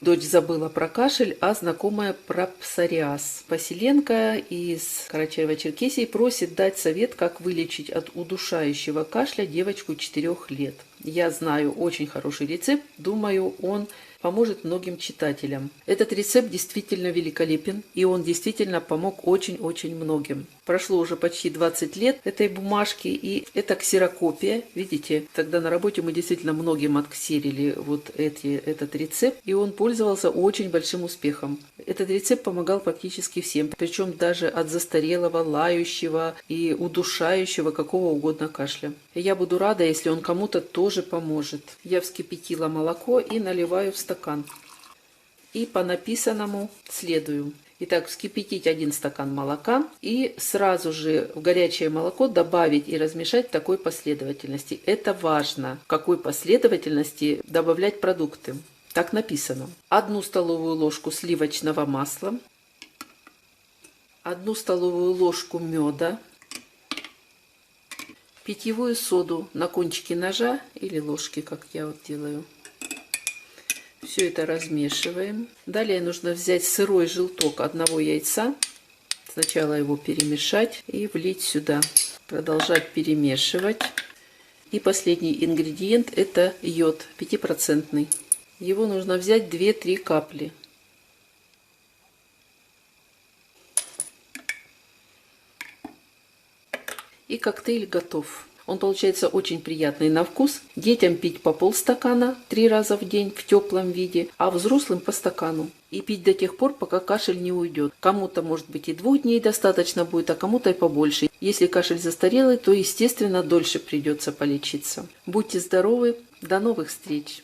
Дочь забыла про кашель, а знакомая про псориаз. Поселенка из Карачаево-Черкесии просит дать совет, как вылечить от удушающего кашля девочку 4 лет. Я знаю очень хороший рецепт, думаю, он поможет многим читателям. Этот рецепт действительно великолепен, и он действительно помог очень-очень многим. Прошло уже почти 20 лет этой бумажки, и это ксерокопия. Видите, тогда на работе мы действительно многим отксерили этот рецепт, и он пользовался очень большим успехом. Этот рецепт помогал практически всем, причем даже от застарелого, лающего и удушающего какого угодно кашля. И я буду рада, если он кому-то тоже поможет. Я вскипятила молоко и наливаю в стакан. И по написанному следую. Итак, вскипятить 1 стакан молока и сразу же в горячее молоко добавить и размешать в такой последовательности. Это важно, в какой последовательности добавлять продукты. Так написано. 1 столовую ложку сливочного масла, 1 столовую ложку меда, питьевую соду на кончике ножа или ложки, как я вот делаю. Все это размешиваем. Далее нужно взять сырой желток 1 яйца. Сначала его перемешать и влить сюда. Продолжать перемешивать. И последний ингредиент — это йод 5%. Его нужно взять 2-3 капли. И коктейль готов. Он получается очень приятный на вкус. Детям пить по полстакана 3 раза в день в теплом виде, а взрослым по стакану. И пить до тех пор, пока кашель не уйдет. Кому-то, может быть, и 2 дней достаточно будет, а кому-то и побольше. Если кашель застарелый, то, естественно, дольше придется полечиться. Будьте здоровы, до новых встреч!